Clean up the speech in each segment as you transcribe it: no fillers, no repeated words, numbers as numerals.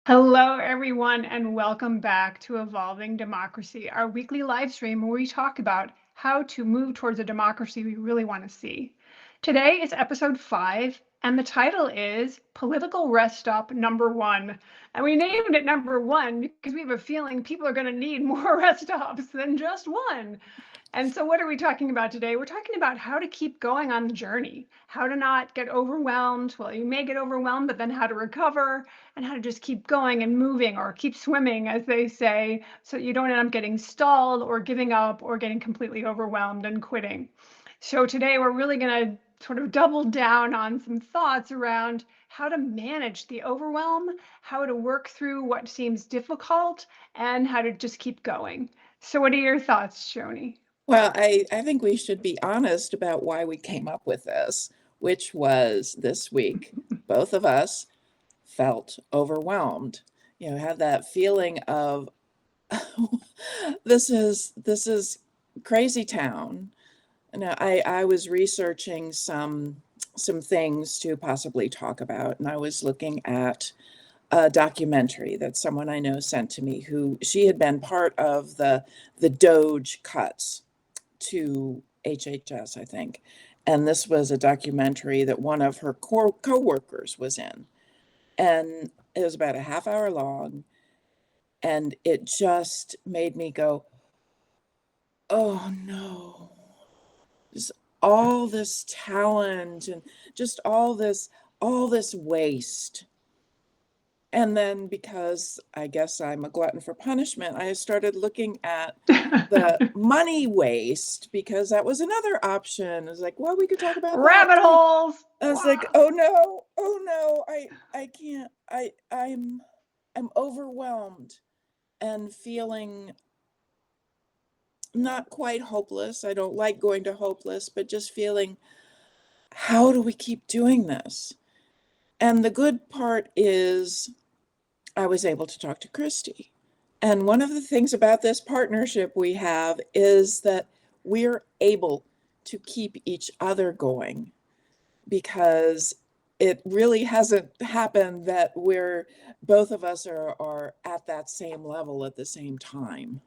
Hello, everyone, and welcome back to Evolving Democracy, our weekly live stream where we talk about how to move towards a democracy we really want to see. Today is episode 5, and the title is Political Rest Stop Number 1. And we named it number 1 because we have a feeling people are going to need more rest stops than just one. And so, what are we talking about today? We're talking about how to keep going on the journey, how to not get overwhelmed. Well, you may get overwhelmed, but then how to recover and how to just keep going and moving or keep swimming, as they say, so you don't end up getting stalled or giving up or getting completely overwhelmed and quitting. So, today we're really going to sort of double down on some thoughts around how to manage the overwhelm, how to work through what seems difficult, and how to just keep going. So, what are your thoughts, Shoni? Well, I think we should be honest about why we came up with this, which was this week, both of us felt overwhelmed. Had that feeling of this is crazy town. Now, I was researching some things to possibly talk about, and I was looking at a documentary that someone I know sent to me, who she had been part of the Doge cuts to HHS, I think. And this was a documentary that one of her co-workers was in. And it was about a half hour long. And it just made me go, oh no, just all this talent and just all this waste. And then, because I guess I'm a glutton for punishment, I started looking at the money waste, because that was another option. I was like, well, we could talk about that Rabbit too. holes. I was like, Wow. oh no, I can't. I'm overwhelmed and feeling not quite hopeless. I don't like going to hopeless, but just feeling, how do we keep doing this? And the good part is I was able to talk to Christy. And one of the things about this partnership we have is that we're able to keep each other going, because it really hasn't happened that we're both of us are at that same level at the same time.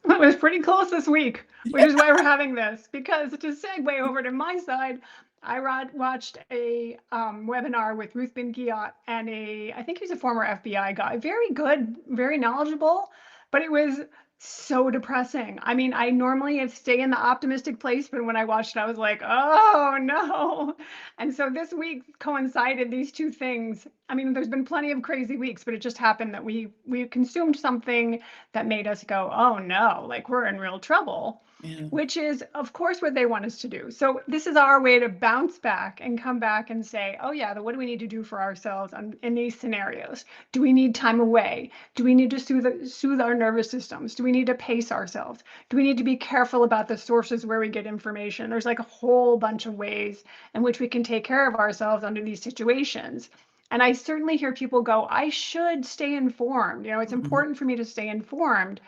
It was pretty close this week, which is why we're having this. Because to segue over to my side, I watched a webinar with Ruth Ben Ghiat and I think he's a former FBI guy. Very good, very knowledgeable, but it was so depressing. I mean, I normally stay in the optimistic place, but when I watched it, I was like, oh no. And so this week coincided these two things. I mean, there's been plenty of crazy weeks, but it just happened that we consumed something that made us go, oh no, like we're in real trouble, Yeah. which is, of course, what they want us to do. So this is our way to bounce back and come back and say, oh yeah, what do we need to do for ourselves in these scenarios? Do we need time away? Do we need to soothe our nervous systems? Do we need to pace ourselves? Do we need to be careful about the sources where we get information? There's like a whole bunch of ways in which we can take care of ourselves under these situations. And I certainly hear people go, I should stay informed. It's Mhm. important for me to stay informed.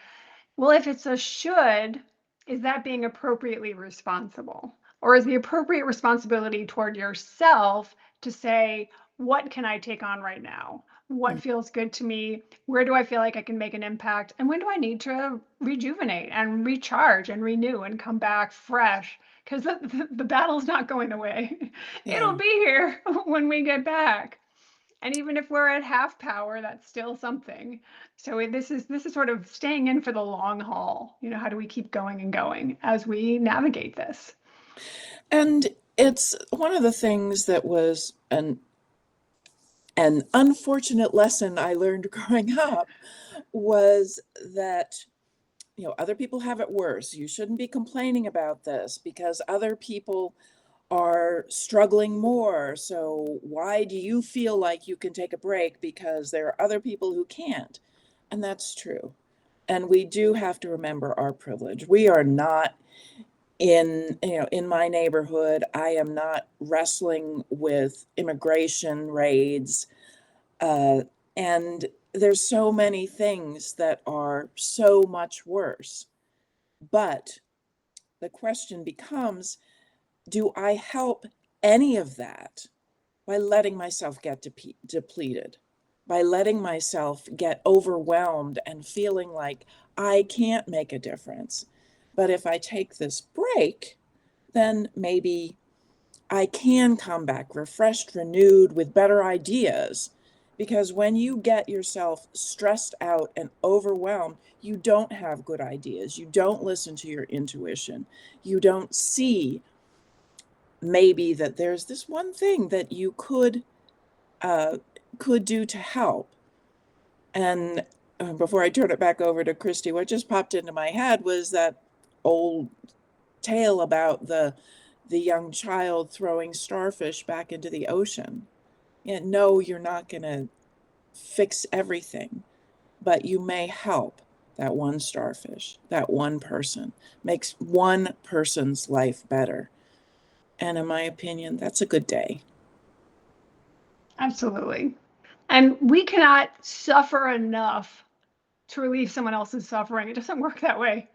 Well, if it's a should, is that being appropriately responsible? Or is the appropriate responsibility toward yourself to say, what can I take on right now? What feels good to me? Where do I feel like I can make an impact? And when do I need to rejuvenate and recharge and renew and come back fresh? Because the battle's not going away. Yeah. It'll be here when we get back. And even if we're at half power, that's still something. So this is sort of staying in for the long haul. How do we keep going and going as we navigate this? And it's one of the things that was an unfortunate lesson I learned growing up, was that other people have it worse. You shouldn't be complaining about this because other people are struggling more. So why do you feel like you can take a break because there are other people who can't? And that's true. And we do have to remember our privilege. We are not in my neighborhood. I am not wrestling with immigration raids. And there's so many things that are so much worse. But the question becomes, do I help any of that by letting myself get depleted? by letting myself get overwhelmed and feeling like I can't make a difference. But if I take this break, then maybe I can come back refreshed, renewed, with better ideas. Because when you get yourself stressed out and overwhelmed, you don't have good ideas. You don't listen to your intuition. You don't see maybe that there's this one thing that you uh, could do to help. And before I turn it back over to Christy, what just popped into my head was that old tale about the young child throwing starfish back into the ocean. Yeah, no, you're not going to fix everything, but you may help that one starfish, that one person, makes one person's life better. And in my opinion, that's a good day. Absolutely. And we cannot suffer enough to relieve someone else's suffering. It doesn't work that way.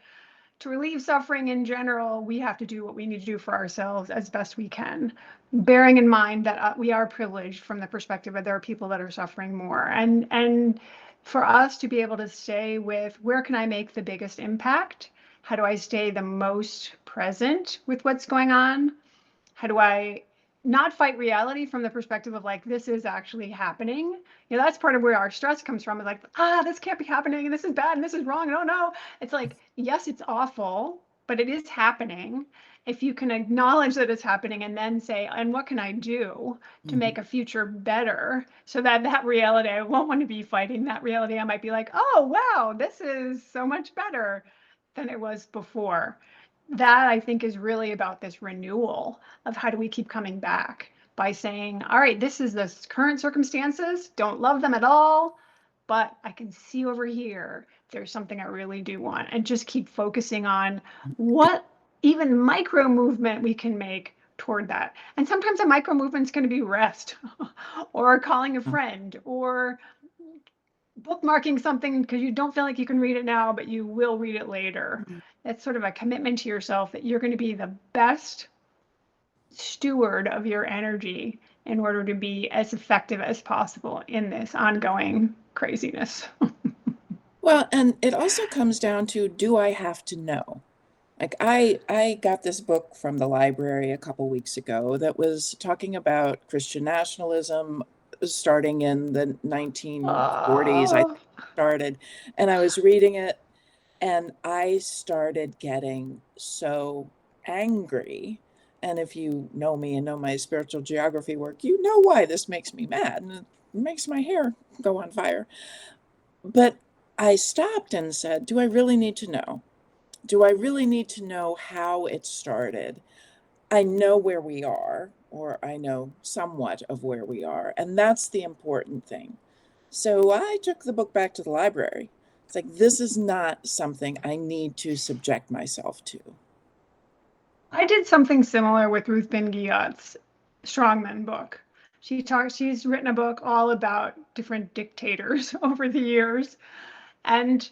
To relieve suffering in general, we have to do what we need to do for ourselves as best we can, bearing in mind that we are privileged from the perspective that there are people that are suffering more. And for us to be able to stay with where can I make the biggest impact? How do I stay the most present with what's going on? How do I not fight reality from the perspective of like, this is actually happening? You know, that's part of where our stress comes from. Is like, this can't be happening, and this is bad, and this is wrong. Oh no. It's like, yes, it's awful, but it is happening. If you can acknowledge that it's happening and then say, and what can I do to Mhm. make a future better so that that reality, I won't want to be fighting that reality. I might be like, oh, wow, this is so much better than it was before. That I think is really about this renewal of how do we keep coming back by saying, all right, this is the current circumstances, don't love them at all, but I can see over here there's something I really do want, and just keep focusing on what even micro movement we can make toward that. And sometimes a micro movement is going to be rest or calling a friend or bookmarking something because you don't feel like you can read it now, but you will read it later. It's sort of a commitment to yourself that you're going to be the best steward of your energy in order to be as effective as possible in this ongoing craziness. Well, and it also comes down to, do I have to know? Like I got this book from the library a couple weeks ago that was talking about Christian nationalism starting in the 1940s, I Oh, started, and I was reading it and I started getting so angry. And if you know me and know my spiritual geography work, you know why this makes me mad and it makes my hair go on fire. But I stopped and said, do I really need to know? Do I really need to know how it started? I know where we are, or I know somewhat of where we are, and that's the important thing. So I took the book back to the library. It's like, this is not something I need to subject myself to. I did something similar with Ruth Ben Ghiat's Strongman book. She's written a book all about different dictators over the years. And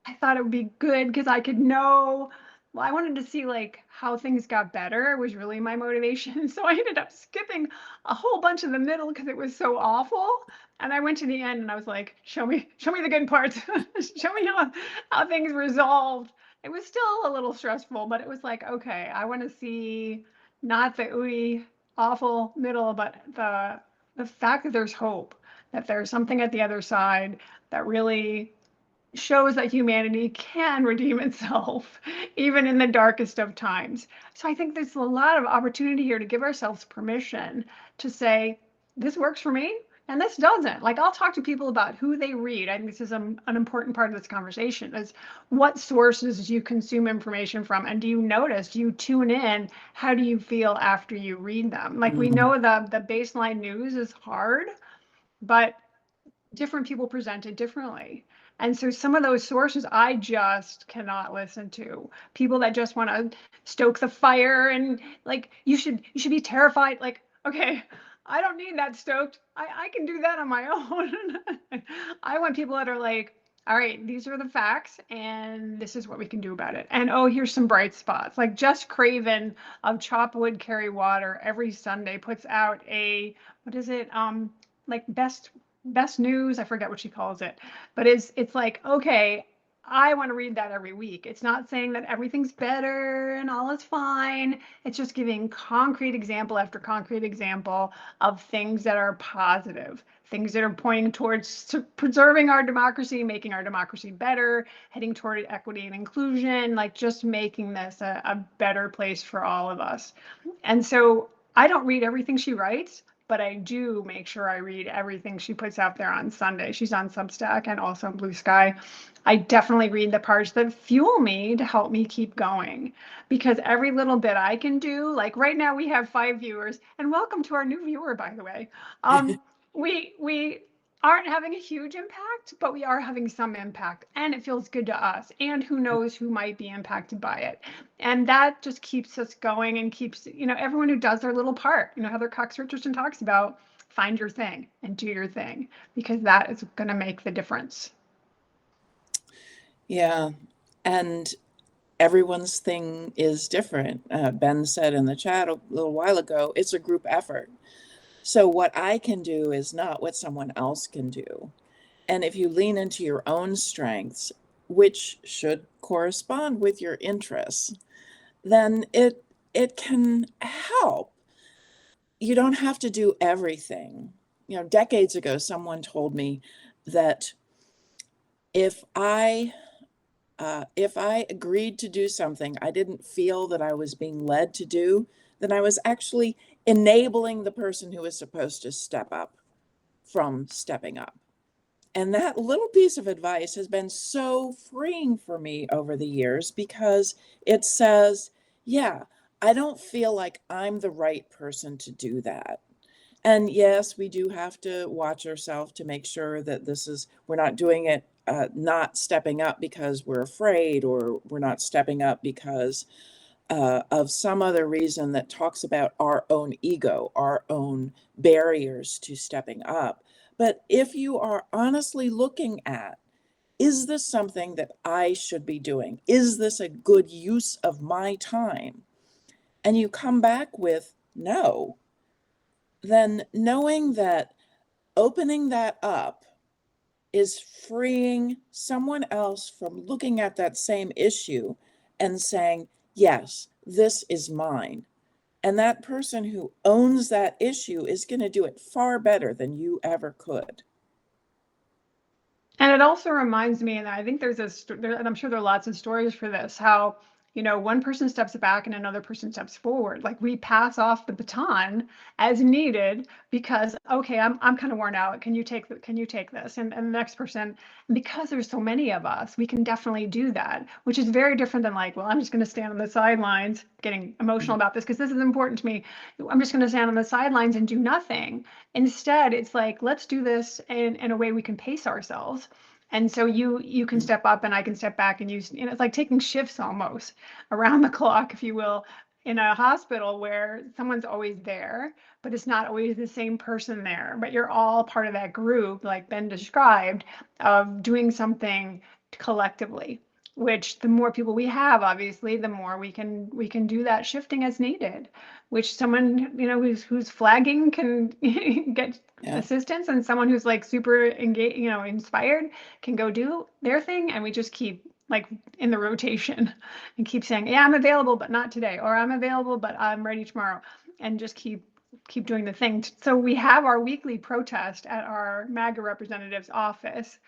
I thought it would be good because I could know, well, I wanted to see like how things got better was really my motivation. So I ended up skipping a whole bunch of the middle because it was so awful. And I went to the end and I was like, show me the good parts. Show me how things resolved. It was still a little stressful, but it was like, okay, I want to see not the ooey awful middle, but the fact that there's hope, that there's something at the other side that really shows that humanity can redeem itself even in the darkest of times. So I think there's a lot of opportunity here to give ourselves permission to say, this works for me and this doesn't. Like, I'll talk to people about who they read. I think this is an important part of this conversation is what sources do you consume information from, and do you notice, do you tune in, how do you feel after you read them? Like, we Mhm. know the baseline news is hard, but different people present it differently. And so some of those sources I just cannot listen to. People that just want to stoke the fire and like you should be terrified. Like, okay, I don't need that stoked. I can do that on my own. I want people that are like, all right, these are the facts and this is what we can do about it. And oh, here's some bright spots. Like Jess Craven of Chop Wood Carry Water every Sunday puts out a what is it? Like best best news. I forget what she calls it, but it's like, okay, I want to read that every week. It's not saying that everything's better and all is fine. It's just giving concrete example after concrete example of things that are positive, things that are pointing towards preserving our democracy, making our democracy better, heading toward equity and inclusion, like just making this a better place for all of us. And so I don't read everything she writes, but I do make sure I read everything she puts out there on Sunday. She's on Substack and also on Blue Sky. I definitely read the parts that fuel me to help me keep going, because every little bit I can do, like right now we have 5 viewers, and welcome to our new viewer, by the way. We aren't having a huge impact, but we are having some impact, and it feels good to us. And who knows who might be impacted by it. And that just keeps us going and keeps, everyone who does their little part. Heather Cox Richardson talks about find your thing and do your thing, because that is going to make the difference. Yeah. And everyone's thing is different. Ben said in the chat a little while ago, it's a group effort. So what I can do is not what someone else can do. And if you lean into your own strengths, which should correspond with your interests, then it can help. You don't have to do everything. Decades ago, someone told me that if I if I agreed to do something I didn't feel that I was being led to do, then I was actually enabling the person who was supposed to step up from stepping up. And that little piece of advice has been so freeing for me over the years, because it says, yeah, I don't feel like I'm the right person to do that. And yes, we do have to watch ourselves to make sure that we're not doing it, not stepping up because we're afraid, or we're not stepping up because of some other reason that talks about our own ego, our own barriers to stepping up. But if you are honestly looking at, is this something that I should be doing? Is this a good use of my time? And you come back with no, then knowing that opening that up is freeing someone else from looking at that same issue and saying, yes, this is mine. And that person who owns that issue is going to do it far better than you ever could. And it also reminds me, and I think and I'm sure there are lots of stories for this, how, one person steps back and another person steps forward. Like we pass off the baton as needed because, okay, I'm kind of worn out. Can you take this? And the next person, because there's so many of us, we can definitely do that, which is very different than like, well, I'm just going to stand on the sidelines, getting emotional about this because this is important to me. I'm just going to stand on the sidelines and do nothing. Instead, it's like, let's do this in a way we can pace ourselves. And so you can step up and I can step back and it's like taking shifts almost around the clock, if you will, in a hospital where someone's always there, but it's not always the same person there. But you're all part of that group, like Ben described, of doing something collectively. Which the more people we have, obviously, the more we can do that shifting as needed. Which someone who's flagging can get Yeah. assistance, and someone who's like super engaged, inspired, can go do their thing, and we just keep like in the rotation and keep saying, yeah, I'm available but not today, or I'm available but I'm ready tomorrow, and just keep doing the thing. So we have our weekly protest at our MAGA representative's office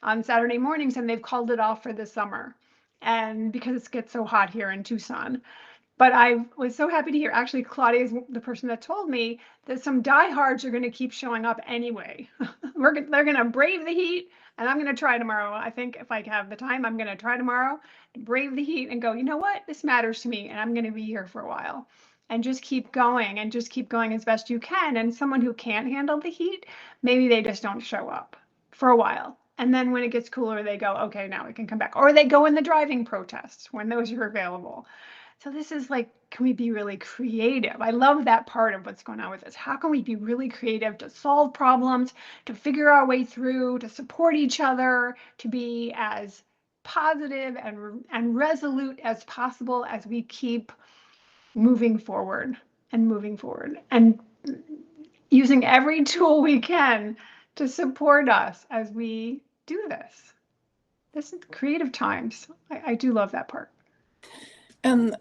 on Saturday mornings, and they've called it off for the summer, and because it gets so hot here in Tucson. But I was so happy to hear, actually, Claudia is the person that told me that some diehards are going to keep showing up anyway. They're going to brave the heat, and I'm going to try tomorrow. I think if I have the time, I'm going to try tomorrow to brave the heat and go, you know what? This matters to me, and I'm going to be here for a while. And just keep going and just keep going as best you can. And someone who can't handle the heat, maybe they just don't show up for a while. And then when it gets cooler, they go, okay, now we can come back. Or they go in the driving protests when those are available. So this is like, can we be really creative? I love that part of what's going on with this. How can we be really creative to solve problems, to figure our way through, to support each other, to be as positive and resolute as possible as we keep moving forward and moving forward and using every tool we can to support us as we do this. This is creative times. I do love that part. And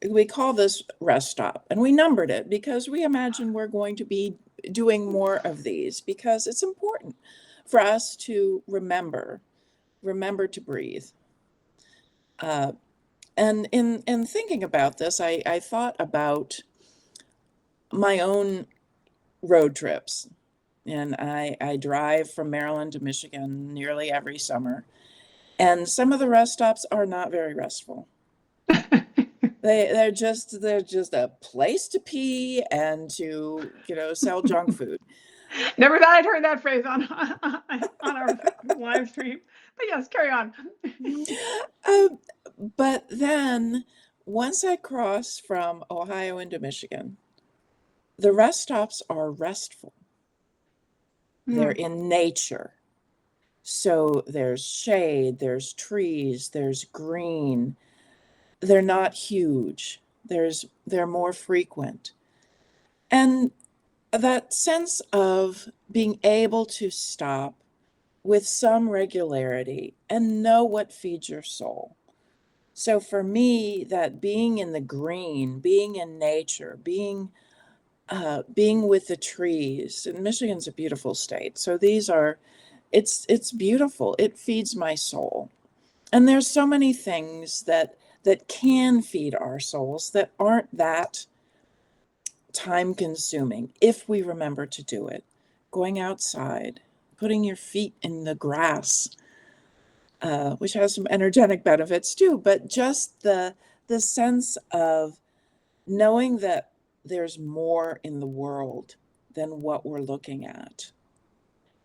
we call this rest stop, and we numbered it because we imagine we're going to be doing more of these because it's important for us to remember to breathe. Uh, and in thinking about this, I thought about my own road trips. And I drive from Maryland to Michigan nearly every summer. And some of the rest stops are not very restful. They're just a place to pee and to, sell junk food. Never thought I'd heard that phrase on our live stream. But yes, carry on. Um, but then once I cross from Ohio into Michigan, the rest stops are restful. They're in nature. So there's shade, there's trees, there's green. They're not huge. They're more frequent. And that sense of being able to stop with some regularity and know what feeds your soul. So for me, that being in the green, being in nature, being with the trees, and Michigan's a beautiful state. So it's beautiful. It feeds my soul. And there's so many things that can feed our souls that aren't that time consuming if we remember to do it. Going outside, putting your feet in the grass, which has some energetic benefits too, but just the sense of knowing that there's more in the world than what we're looking at.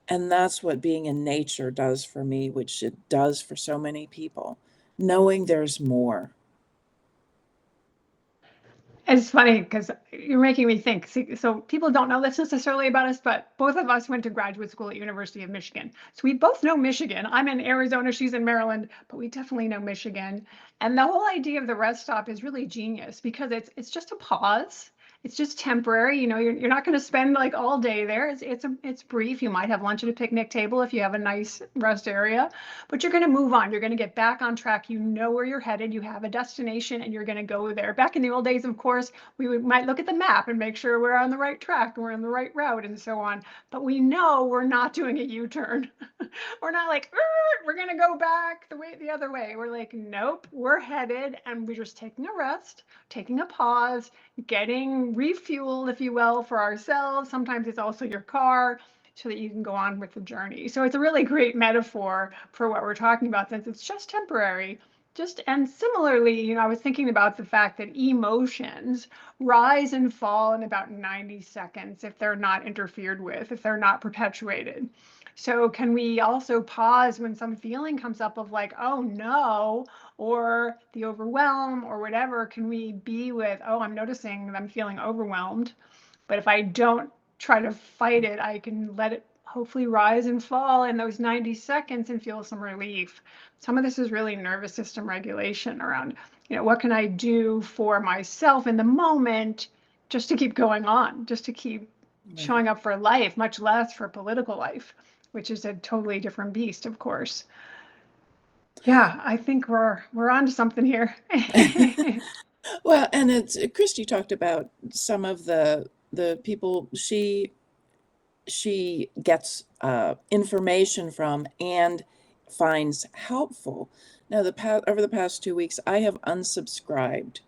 And that's what being in nature does for me, which it does for so many people, knowing there's more. It's funny because you're making me think. See, so people don't know this necessarily about us, but both of us went to graduate school at University of Michigan. So we both know Michigan. I'm in Arizona, she's in Maryland, but we definitely know Michigan. And the whole idea of the rest stop is really genius because it's just a pause. It's just temporary. You're not going to spend like all day there. It's brief. You might have lunch at a picnic table if you have a nice rest area, but you're going to move on. You're going to get back on track. You know where you're headed. You have a destination and you're going to go there. Back in the old days, of course, we might look at the map and make sure we're on the right track and we're on the right route and so on. But we know we're not doing a U-turn. We're not like, we're going to go back the other way. We're like, nope, we're headed and we're just taking a rest, taking a pause, getting refueled, if you will, for ourselves. Sometimes it's also your car so that you can go on with the journey. So it's a really great metaphor for what we're talking about since it's just temporary. And similarly, I was thinking about the fact that emotions rise and fall in about 90 seconds if they're not interfered with, if they're not perpetuated. So can we also pause when some feeling comes up of like, oh no, or the overwhelm or whatever? Can we be with, oh, I'm noticing that I'm feeling overwhelmed. But if I don't try to fight it, I can let it hopefully rise and fall in those 90 seconds and feel some relief. Some of this is really nervous system regulation around, what can I do for myself in the moment just to keep going on, just to keep showing up for life, much less for political life, which is a totally different beast, of course. Yeah, I think we're on to something here. Well, and it's Christy talked about some of the people she gets information from and finds helpful. Now, over the past 2 weeks, I have unsubscribed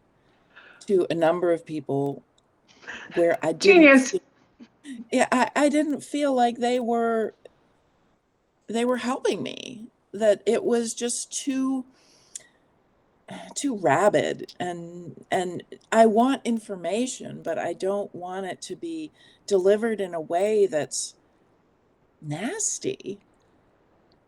to a number of people where Genius. I didn't feel like they were helping me. That it was just too rabid, and I want information, but I don't want it to be delivered in a way that's nasty.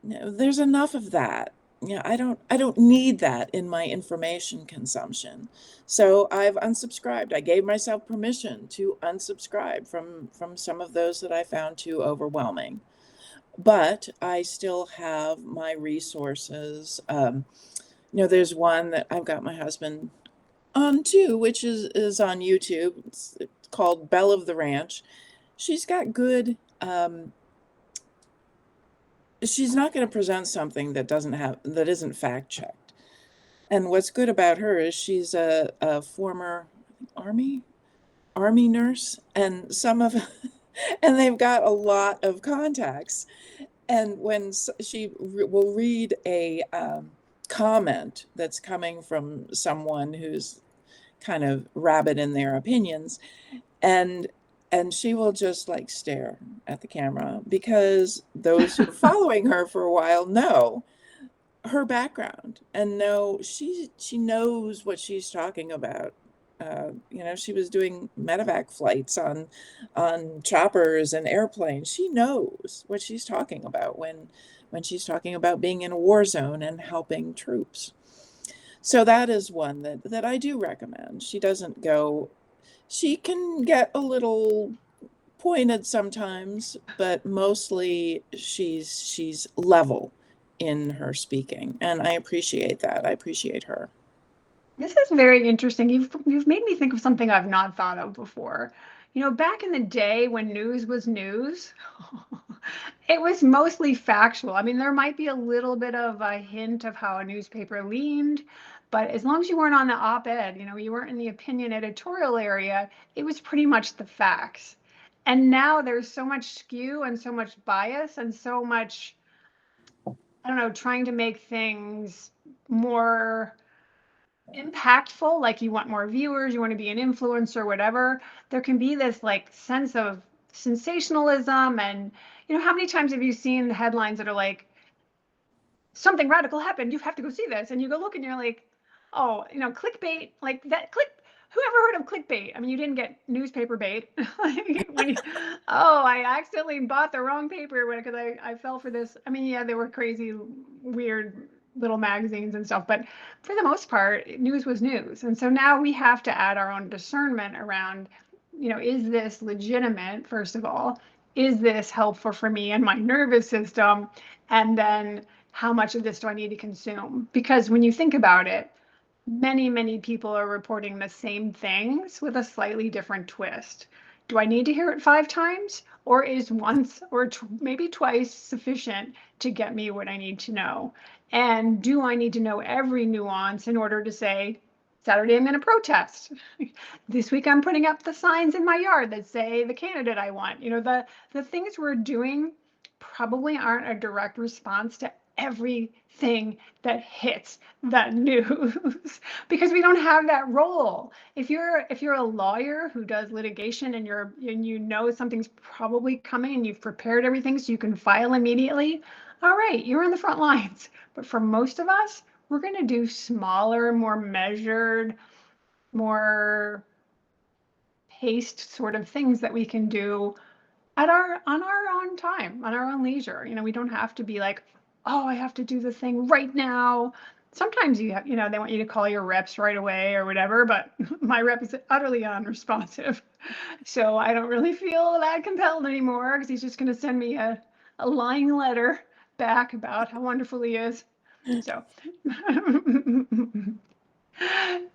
There's enough of that. I don't need that in my information consumption. So I've unsubscribed. I gave myself permission to unsubscribe from some of those that I found too overwhelming. But I still have my resources. There's one that I've got my husband on too, which is on YouTube. It's called Belle of the Ranch. She's got good um, she's not going to present something that isn't fact checked. And what's good about her is she's a former army army nurse, and some of and they've got a lot of contacts. And when she will read a comment that's coming from someone who's kind of rabid in their opinions, and she will just like stare at the camera, because those who are following her for a while know her background and know she knows what she's talking about. She was doing medevac flights on choppers and airplanes. She knows what she's talking about when she's talking about being in a war zone and helping troops. So that is one that I do recommend. She doesn't go, she can get a little pointed sometimes, but mostly she's level in her speaking, and I appreciate that. I appreciate her. This is very interesting. You've made me think of something I've not thought of before. Back in the day when news was news, it was mostly factual. I mean, there might be a little bit of a hint of how a newspaper leaned, but as long as you weren't on the op-ed, you weren't in the opinion editorial area, it was pretty much the facts. And now there's so much skew and so much bias and so much, I don't know, trying to make things more impactful, like you want more viewers, you want to be an influencer, whatever. There can be this like sense of sensationalism. And how many times have you seen the headlines that are like, something radical happened, you have to go see this, and you go look and you're like, oh, clickbait, like that click. Whoever heard of clickbait? I mean, you didn't get newspaper bait. Oh, I accidentally bought the wrong paper because I fell for this. I mean, yeah, they were crazy, weird little magazines and stuff, but for the most part, news was news. And so now we have to add our own discernment around, is this legitimate, first of all? Is this helpful for me and my nervous system? And then how much of this do I need to consume? Because when you think about it, many people are reporting the same things with a slightly different twist. Do I need to hear it 5 times? Or is once or maybe twice sufficient to get me what I need to know? And do I need to know every nuance in order to say, Saturday I'm going to protest. This week I'm putting up the signs in my yard that say the candidate I want. The things we're doing probably aren't a direct response to everything that hits the news because we don't have that role. If you're a lawyer who does litigation and you know something's probably coming and you've prepared everything so you can file immediately, all right, you're on the front lines. But for most of us, we're going to do smaller, more measured, more paced sort of things that we can do on our own time, on our own leisure. We don't have to be like, oh, I have to do the thing right now. Sometimes they want you to call your reps right away or whatever, but my rep is utterly unresponsive. So I don't really feel that compelled anymore because he's just going to send me a lying letter back about how wonderful he is. So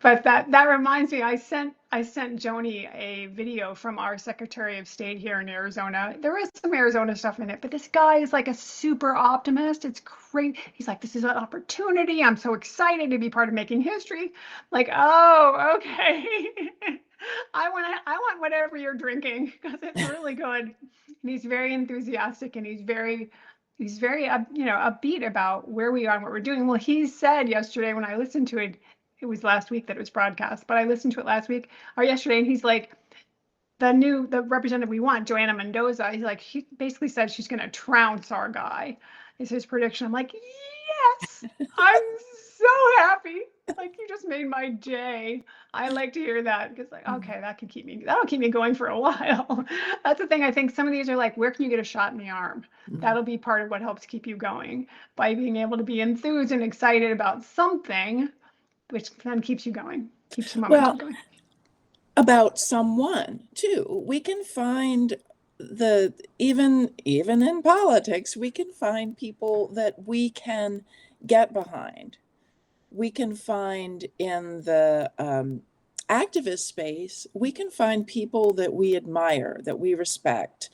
but that reminds me, I sent Joni a video from our Secretary of State here in Arizona. There is some Arizona stuff in it, but this guy is like a super optimist. It's great. He's like, this is an opportunity. I'm so excited to be part of making history. Like, oh, okay. I want whatever you're drinking because it's really good. And he's very enthusiastic and he's very upbeat about where we are and what we're doing. Well, he said yesterday when I listened to it, it was last week that it was broadcast, but I listened to it last week or yesterday, and he's like, the representative we want, Joanna Mendoza, he's like, he basically said she's going to trounce our guy, is his prediction. I'm like, yes, I'm so happy. Like, you just made my day. I like to hear that because, like, okay, that'll keep me going for a while. That's the thing. I think some of these are like, where can you get a shot in the arm? That'll be part of what helps keep you going by being able to be enthused and excited about something, which then keeps you going, keeps the momentum Well, going. about someone too. We can find even in politics, we can find people that we can get behind. We can find in the activist space, we can find people that we admire, that we respect.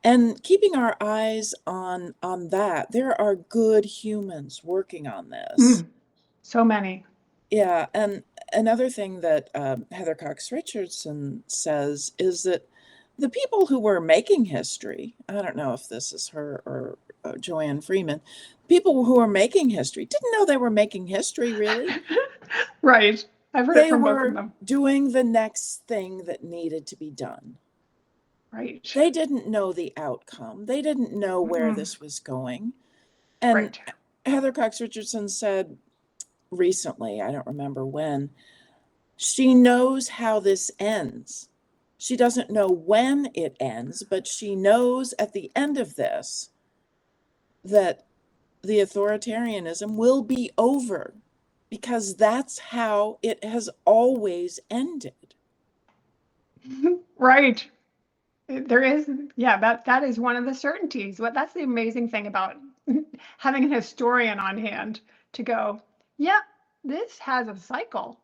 And keeping our eyes on that, there are good humans working on this. Mm, so many. Yeah, and another thing that Heather Cox Richardson says is that the people who were making history, I don't know if this is her or Joanne Freeman, people who were making history didn't know they were making history, really. Right. I've heard it They from both of were them. doing the next thing that needed to be done. Right. They didn't know the outcome. They didn't know where Mm-mm. this was going. And Right. Heather Cox Richardson said recently, I don't remember when, she knows how this ends. She doesn't know when it ends, but she knows at the end of this that the authoritarianism will be over because that's how it has always ended. Right. There is, yeah, that is one of the certainties. What that's the amazing thing about having a historian on hand to go, yeah, this has a cycle.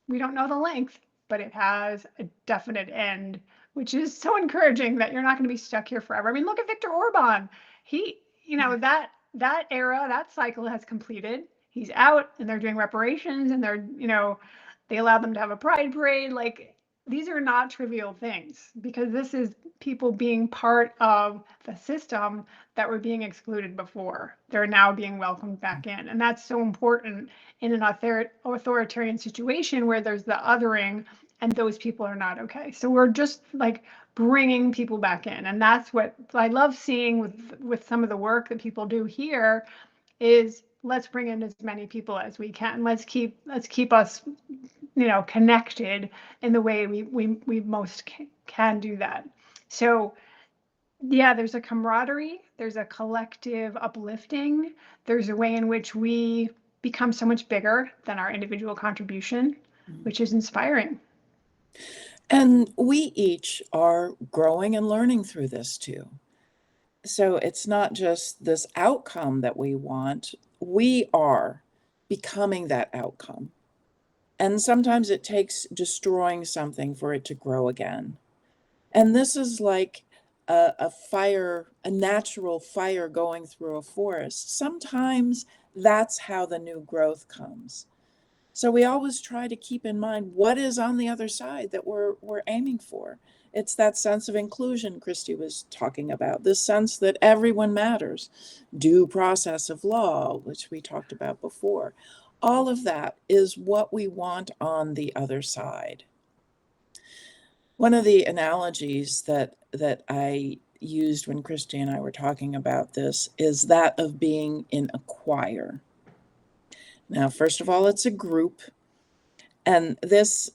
We don't know the length, but it has a definite end, which is so encouraging that you're not going to be stuck here forever. I mean, look at Viktor Orban. He, that era, that cycle has completed. He's out and they're doing reparations and they allow them to have a pride parade. Like these are not trivial things because this is people being part of the system that were being excluded before. They're now being welcomed back in. And that's so important in an authoritarian situation where there's the othering and those people are not okay. So we're just like bringing people back in. And that's what I love seeing with some of the work that people do here is let's bring in as many people as we can. Let's keep us connected in the way we most can do that. So yeah, there's a camaraderie, there's a collective uplifting, there's a way in which we become so much bigger than our individual contribution, which is inspiring. And we each are growing and learning through this too. So it's not just this outcome that we want, we are becoming that outcome. And sometimes it takes destroying something for it to grow again. And this is like a fire, a natural fire going through a forest. Sometimes that's how the new growth comes. So we always try to keep in mind what is on the other side that we're aiming for. It's that sense of inclusion Christy was talking about, this sense that everyone matters, due process of law, which we talked about before. All of that is what we want on the other side. One of the analogies that I used when Christy and I were talking about this is that of being in a choir. Now, first of all, it's a group, and this,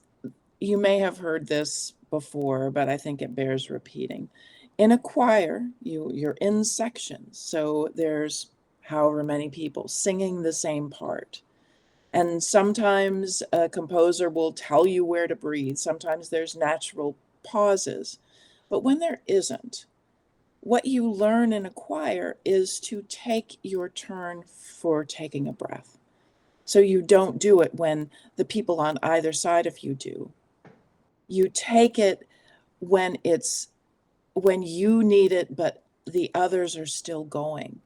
you may have heard this before, but I think it bears repeating. In a choir, you're in sections, so there's however many people singing the same part. And sometimes a composer will tell you where to breathe. Sometimes there's natural pauses. But when there isn't, what you learn in a choir is to take your turn for taking a breath. So you don't do it when the people on either side of you do. You take it when you need it, but the others are still going.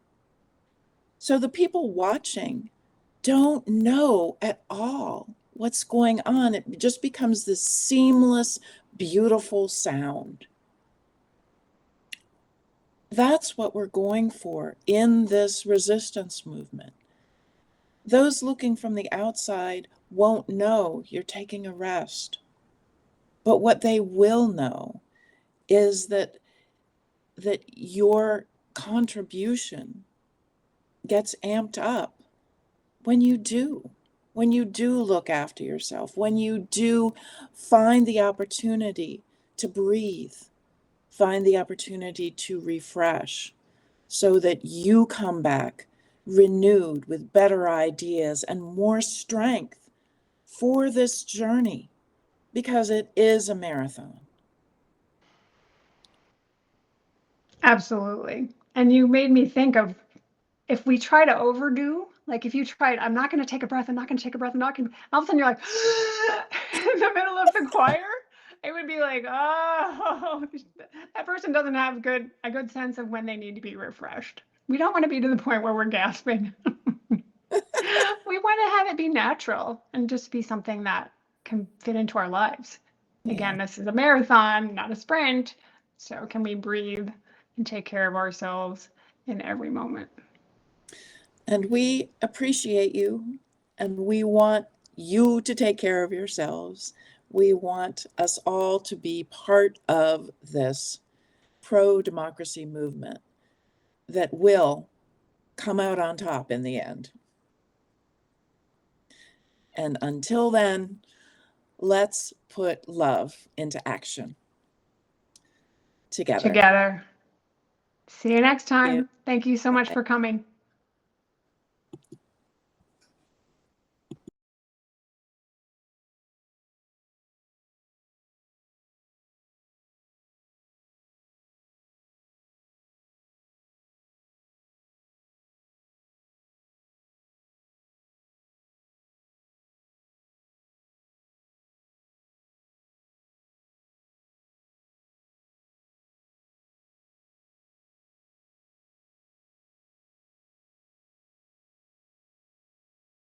So the people watching don't know at all what's going on. It just becomes this seamless, beautiful sound. That's what we're going for in this resistance movement. Those looking from the outside won't know you're taking a rest. But what they will know is that your contribution gets amped up when you do. When you do look after yourself, when you do find the opportunity to breathe, find the opportunity to refresh so that you come back renewed with better ideas and more strength for this journey, because it is a marathon. Absolutely. And you made me think of if we try to overdo, like if you tried, I'm not going to take a breath, I'm not going to take a breath, I'm not going to, all of a sudden you're like in the middle of the choir. It would be like, oh, that person doesn't have a good sense of when they need to be refreshed. We don't want to be to the point where we're gasping. We want to have it be natural and just be something that can fit into our lives. Yeah. Again, this is a marathon, not a sprint. So can we breathe and take care of ourselves in every moment? And we appreciate you, and we want you to take care of yourselves. We want us all to be part of this pro-democracy movement that will come out on top in the end. And until then, let's put love into action together. Together. See you next Yeah. time. Thank you so much Bye. for coming.